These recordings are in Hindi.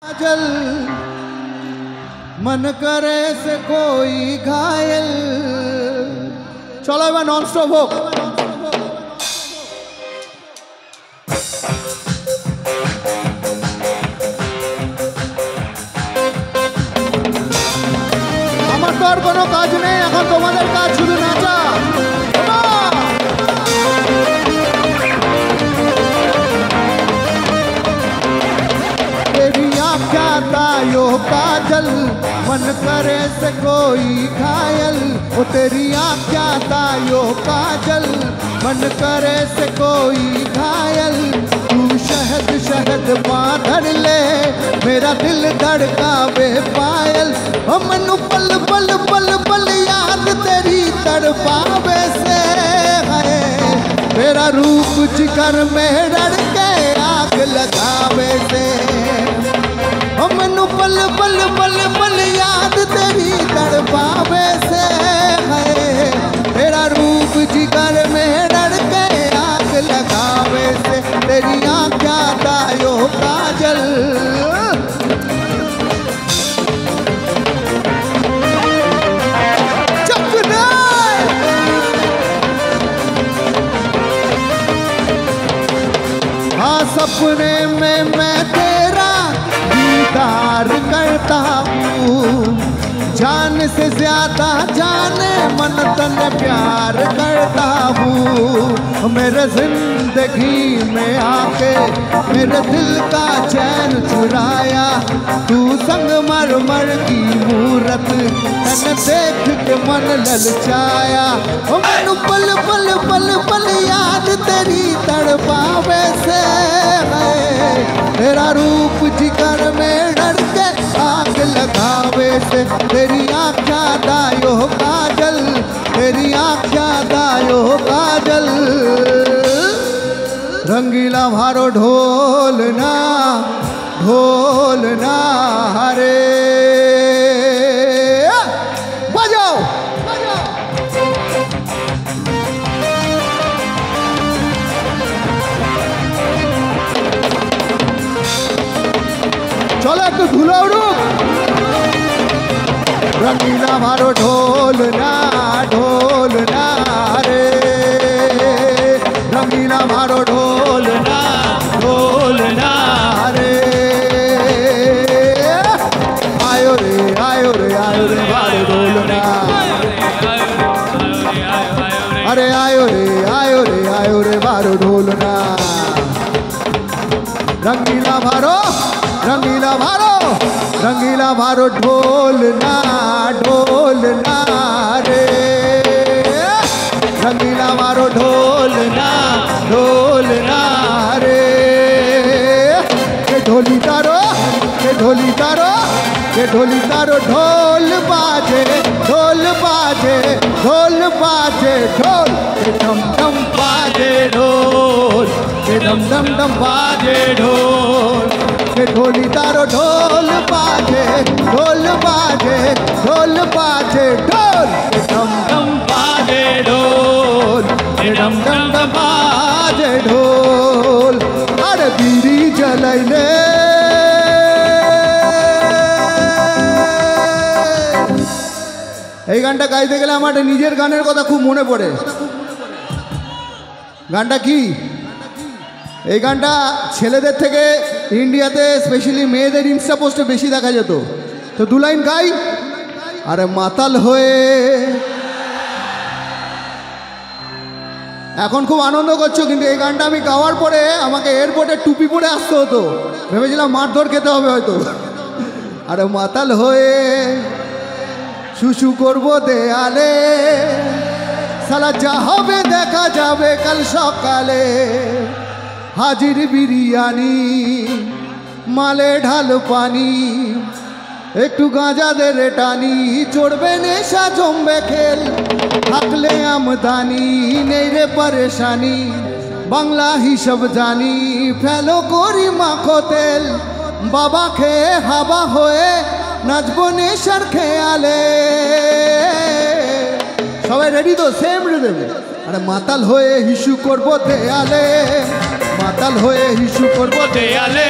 जल मन करे से कोई घायल। चलो एबार नन स्टप होक। আমার তো আর কোনো কাজ নেই, এখন তোমাদের কাজ শুধু নাচা। यो काजल मन करे से कोई घायल। ओ तेरी आँखा तायो काजल मन करे से कोई घायल। तू शहद शहद बांधर ले मेरा दिल धड़कावे पायल। मनु पल पल पल पल याद तेरी तड़पावे से है। मेरा रूप जिगर में डर के आग लगावे से। मनु पल पल पल पल याद तेरी तड़पावे से है। तेरा रूप जिगर में डर के आग लगावे से। तेरी आँखा तायो काजल हाँ सपने में मैं तेरा दीदार करता हूँ। जान से ज्यादा जाने मन तन प्यार करता हूँ। मेरे जिंदगी में आके मेरे दिल का चैन चुराया। तू संग मर मर की मूरत तन देख के मन ललचाया। मन पल पल पल पल याद तेरी तड़पावे से है। तेरा रूप जिगर में डर के आग लगावे से। तेरी आँखा दायो काजल, तेरी आँखा दायो काजल। रंगीला भारो ढोलना ढोलना हरे बजाओ। चलो एक धुला उड़ूक। रंगीला भारो ढोलना ढोलना रे। रंगीला भारो ढोलना ढोलना रे। आयो रे आयो रे आयो रे भारो ढोलना। अरे आयो रे आयो रे आयो रे भारो ढोलना। रंगीला भारो रंगीला भारो रंगीला भारो ढोलना ढोलना रे। रंगीला भारो ढोलना ढोलना रे। के ढोली तारो के ढोली तारो के ढोली तारो। ढोल बाजे ढोल बाजे ढोल बाजे ढोल के डम डम बाजे ढोल के डम डम डम बाजे ढोल। के ढोली तारो ढोल बाजे ढोल बाजे ढोल बाजे ढोल के डम डम बाजे ढोल के डम डम डम बाजे ढोल। अरे बीड़ी जलाइले এই গানটা গাইতে গেলে আমার নিজের গানের কথা খুব মনে পড়ে। গানটা কি? এই গানটা ছেলেদের থেকে ইন্ডিয়াতে স্পেশালি মেয়েদের ইনস্টা পোস্টে বেশি দেখা যেত। তো দু লাইন গাই। আরে মাতাল হয়ে এখন খুব আনন্দ করছো, কিন্তু এই গানটা আমি গাওয়ার পরে আমাকে এয়ারপোর্টে টুপি পরে আসতে হতো। ভেবেছিলাম মারধর খেতে হবে হয়তো। আরে মাতাল হয়ে শুশু করবো দেয়ালে। সালা যা হবে দেখা যাবে কাল সকালে। হাজির বিরিয়ানি মালে ঢাল পানি একটু গাঁজা দে রে টানি। চড়বে নেশা জমবে খেল থাকলে আমদানি নেই রে পরেশানি। বাংলা হিসাব জানি ফেলো করি মাখো তেল। বাবা খেয়ে হাবা হয়ে নাচবো নেশার খেয়ালে। সবাই রেডি তো? Same rhythm. আরে মাতাল হয়ে হিসু করবো দেয়ালে। মাতাল হয়ে হিসু করবো দেয়ালে।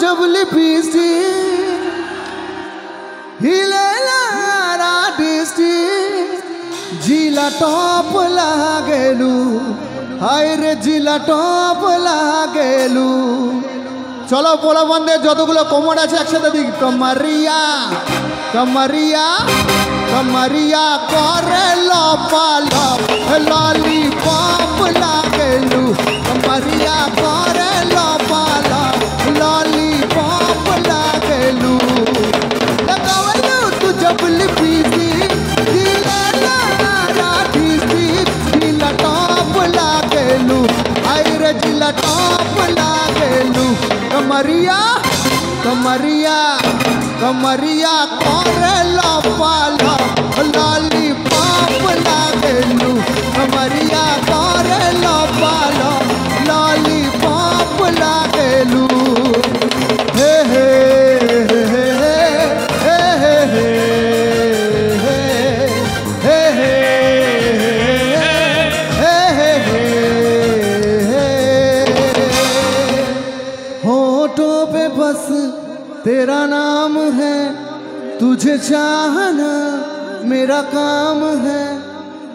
जब लिपस्टिक हिले लारा डिस्ट्रिक्ट जिला टॉप लागेलू हाय रे जिला टॉप लागेलू चलो पोला बंदे যতগুলো কোমর আছে একসাথে দিই কমরিয়া কমরিয়া কমরিয়া করে লপালপ ললিপপ লাগেলু কমরিয়া করে লপালপ ললিপপ লাগেলু लगावलू तू जब लिपीसी दिला लारा दिसी दिला टॉप लागेलू हाय रे जिला टॉप लागेलू कमरिया कमरिया कमरिया करे लपालप लॉलीपॉप लागेलू कमरिया करे लपालप लॉलीपॉप लागेलू हे हे हे हे हे हे हे होठों पे बस तेरा नाम है तुझे चाहना मेरा काम है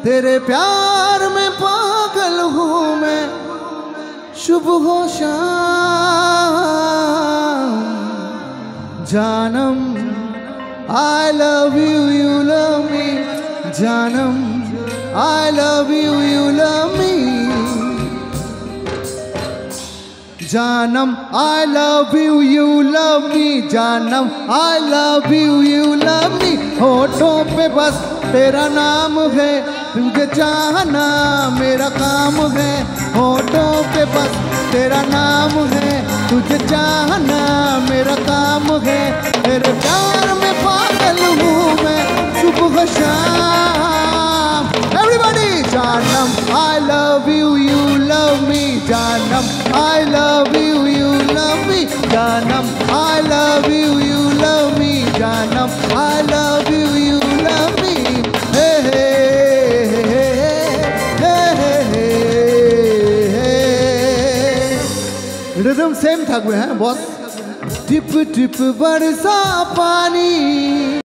तेरे प्यार में पागल हूँ मैं सुबह हो शाम जानम I love you you love me जानम I love you you love me जानम I love you you love me जानम I love you you love me होठों पे बस तेरा नाम है तुझे चाहना मेरा काम है होठों पे बस तेरा नाम है तुझे चाहना मेरा काम है तेरे प्यार में पागल हूँ मैं सुबह शाम everybody जानम I love you you love me जानम I love you you love me जानम I love you you love me जानम I love you you love me hey hey rhythm same থাকবে হ্যাঁ বস টিপ টিপ বর্ষা পানি